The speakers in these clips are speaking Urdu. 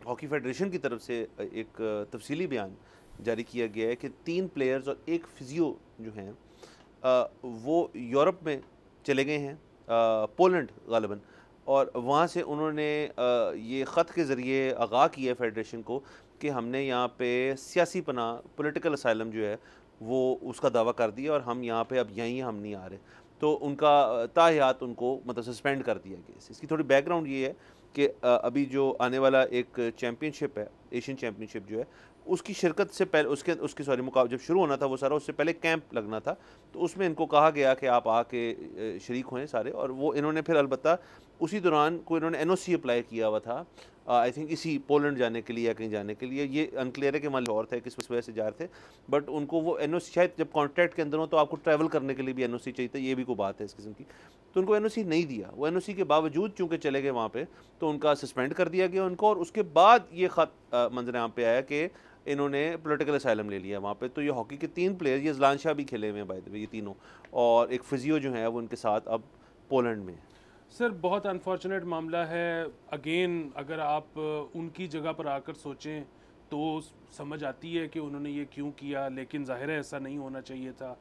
ہاکی فیڈریشن کی طرف سے ایک تفصیلی بیان جاری کیا گیا ہے کہ 3 پلیئرز اور 1 فزیو جو ہیں وہ یورپ میں چلے گئے ہیں، پولینڈ غالباً، اور وہاں سے انہوں نے یہ خط کے ذریعے آگاہ کیا ہے فیڈریشن کو کہ ہم نے یہاں پہ سیاسی پناہ پولیٹیکل اسائلم جو ہے وہ اس کا دعویٰ کر دیا اور ہم یہاں پہ اب یہیں ہم نہیں آ رہے، تو ان کا تاحیات ان کو مطلب سسپینڈ کر دیا گیا۔ اس کی تھوڑی بیک گراؤنڈ یہ ہے کہ ابھی جو آنے والا ایک چیمپئن شپ ہے، ایشین چیمپئن شپ جو ہے، اس کی شرکت سے پہلے اس کے مقابلہ جب شروع ہونا تھا وہ سارا، اس سے پہلے کیمپ لگنا تھا، تو اس میں ان کو کہا گیا کہ آپ آ کے شریک ہوئیں سارے، اور وہ انہوں نے پھر البتہ اسی دوران کوئی انہوں نے این او سی اپلائی کیا ہوا تھا آئی تھنک اسی پولینڈ جانے کے لیے یا کہیں جانے کے لیے، یہ انکلیئر ہے کہ وہاں اور تھے کس وجہ سے جا رہے تھے، بٹ ان کو وہ این او سی شاید جب کانٹریکٹ کے اندر ہو تو آپ کو ٹریول کرنے کے لیے بھی این او سی چاہیے تھا، یہ بھی کوئی بات ہے اس قسم کی، تو ان کو این او سی نہیں دیا، وہ این او سی کے باوجود چونکہ چلے گئے وہاں پہ تو ان کا سسپینڈ کر دیا گیا ان کو، اور اس کے بعد یہ خط منظر عام پہ آیا کہ انہوں نے پولیٹیکل اسائلم لے لیا وہاں پہ۔ تو یہ ہاکی کے 3 پلیئر، یہ اذلان شاہ بھی کھیلے ہوئے ہیں بائی دی وے، یہ تینوں، اور ایک فزیو جو ہیں وہ ان کے ساتھ اب پولینڈ میں۔ سر بہت انفارچونیٹ معاملہ ہے، اگین اگر آپ ان کی جگہ پر آ کر سوچیں تو سمجھ آتی ہے کہ انہوں نے یہ کیوں کیا، لیکن ظاہر ہے ایسا نہیں ہونا چاہیے تھا۔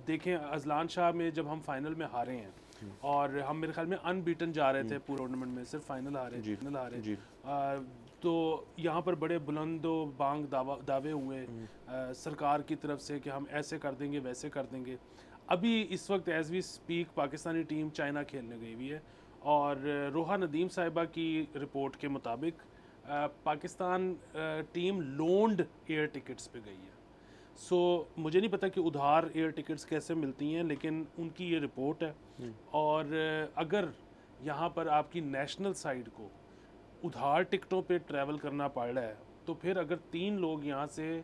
دیکھیں اذلان شاہ میں جب ہم فائنل میں ہارے ہیں اور ہم میرے خیال میں ان بیٹن جا رہے تھے پورے ٹورنامنٹ میں، صرف فائنل ہارے، تو یہاں پر بڑے بلند و بانگ دعوے ہوئے سرکار کی طرف سے کہ ہم ایسے کر دیں گے ویسے کر دیں گے۔ ابھی اس وقت as we speak Pakistani team China کھیلنے گئی ہوئی ہے، اور روحا ندیم صاحبہ کی رپورٹ کے مطابق پاکستان ٹیم لونڈ ایئر ٹکٹس پہ گئی ہے۔ سو مجھے نہیں پتا کہ ادھار ایئر ٹکٹس کیسے ملتی ہیں، لیکن ان کی یہ رپورٹ ہے، اور اگر یہاں پر آپ کی نیشنل سائیڈ کو ادھار ٹکٹوں پہ ٹریول کرنا پڑ رہا ہے، تو پھر اگر 3 لوگ یہاں سے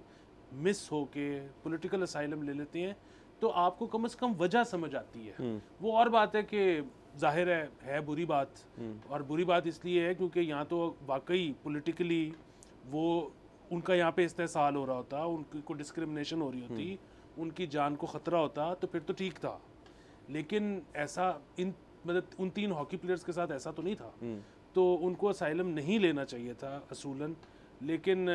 مس ہو کے پولیٹیکل اسائلم لے لیتے ہیں تو آپ کو کم از کم وجہ سمجھ آتی ہے۔ وہ اور بات ہے کہ ظاہر ہے بری بات، اور بری بات اس لیے ہے کیونکہ یہاں تو واقعی پولیٹیکلی وہ ان کا یہاں پہ استحصال ہو رہا ہوتا، ان کو ڈسکرمنیشن ہو رہی ہوتی، ان کی جان کو خطرہ ہوتا، تو پھر تو ٹھیک تھا، لیکن ایسا مطلب ان 3 ہاکی پلیئرز کے ساتھ ایسا تو نہیں تھا، تو ان کو اسائلم نہیں لینا چاہیے تھا اصولاً۔ لیکن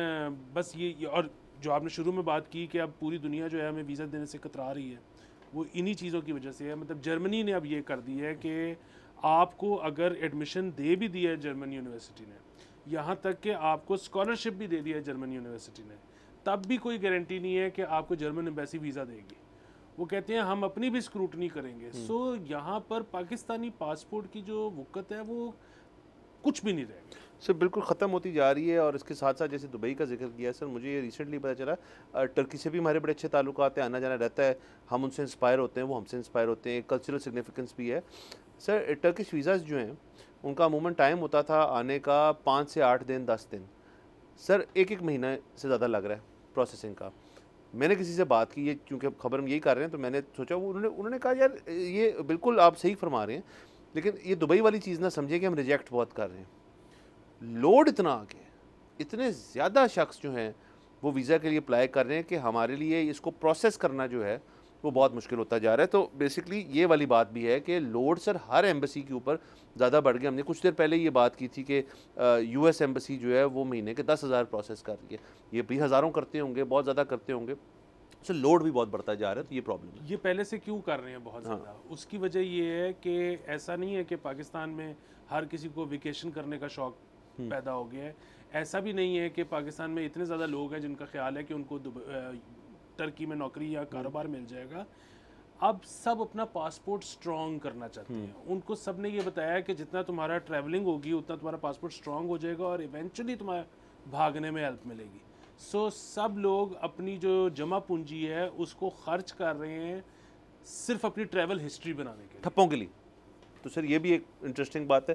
بس یہ، اور جو آپ نے شروع میں بات کی کہ اب پوری دنیا جو ہے ہمیں ویزا دینے سے کترا رہی ہے، وہ انہی چیزوں کی وجہ سے ہے۔ مطلب جرمنی نے اب یہ کر دی ہے کہ آپ کو اگر ایڈمیشن دے بھی دیا ہے جرمن یونیورسٹی نے، یہاں تک کہ آپ کو اسکالرشپ بھی دے دیا ہے جرمن یونیورسٹی نے، تب بھی کوئی گارنٹی نہیں ہے کہ آپ کو جرمن ایمبیسی ویزا دے گی۔ وہ کہتے ہیں ہم اپنی بھی اسکروٹنی کریں گے۔ سو یہاں پر پاکستانی پاسپورٹ کی جو وقت ہے وہ کچھ بھی نہیں رہے گا سر، بالکل ختم ہوتی جا رہی ہے، اور اس کے ساتھ ساتھ جیسے دبئی کا ذکر کیا ہے سر، مجھے یہ ریسنٹلی پتہ چلا ٹرکی سے بھی ہمارے بڑے اچھے تعلقات ہیں، آنا جانا رہتا ہے، ہم ان سے انسپائر ہوتے ہیں، وہ ہم سے انسپائر ہوتے ہیں، کلچرل سگنیفیکنس بھی ہے سر۔ ٹرکش ویزاز جو ہیں ان کا عموماً ٹائم ہوتا تھا آنے کا 5 سے 8 دن 10 دن، سر 1 مہینہ سے زیادہ لگ رہا ہے پروسیسنگ کا۔ میں نے کسی سے بات کی، یہ کیونکہ خبر ہم یہی کر رہے ہیں تو میں نے سوچا، انہوں نے کہا یار یہ بالکل آپ صحیح فرما رہے ہیں، لیکن یہ دبئی والی چیز نہ سمجھے کہ ہم ریجیکٹ بہت کر رہے ہیں، لوڈ اتنا آ گیا، اتنے زیادہ شخص جو ہیں وہ ویزا کے لیے اپلائی کر رہے ہیں کہ ہمارے لیے اس کو پروسیس کرنا جو ہے وہ بہت مشکل ہوتا جا رہا ہے۔ تو بیسکلی یہ والی بات بھی ہے کہ لوڈ سر ہر ایمبیسی کے اوپر زیادہ بڑھ گیا۔ ہم نے کچھ دیر پہلے یہ بات کی تھی کہ یو ایس ایمبیسی جو ہے وہ مہینے کے 10,000 پروسیس کر رہی ہے، یہ بھی ہزاروں کرتے ہوں گے، بہت زیادہ کرتے ہوں گے، سر لوڈ بھی بہت بڑھتا جا رہا ہے، تو یہ پرابلم ہے۔ یہ پہلے سے کیوں کر رہے ہیں بہت زیادہ، اس کی وجہ یہ ہے کہ ایسا نہیں ہے کہ پاکستان میں ہر کسی کو ویکیشن کرنے کا شوق پیدا ہو گیا ہے، ایسا بھی نہیں ہے کہ پاکستان میں اتنے زیادہ لوگ ہیں جن کا خیال ہے کہ ان کو ترکی میں نوکری یا کاروبار مل جائے گا۔ اب سب اپنا پاسپورٹ سٹرونگ کرنا چاہتے ہیں، ان کو سب نے یہ بتایا کہ جتنا تمہارا ٹریولنگ ہوگی اتنا تمہارا پاسپورٹ سٹرونگ ہو جائے گا اور ایونچولی تمہیں بھاگنے میں ہیلپ ملے گی۔ سو سب لوگ اپنی جو جمع پونجی ہے اس کو خرچ کر رہے ہیں صرف اپنی ٹریول ہسٹری بنانے کے لیے، ٹھپوں کے لیے۔ تو سر یہ بھی ایک انٹرسٹنگ بات ہے۔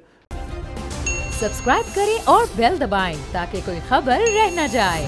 سبسکرائب کریں اور بیل دبائیں تاکہ کوئی خبر رہ نہ جائے۔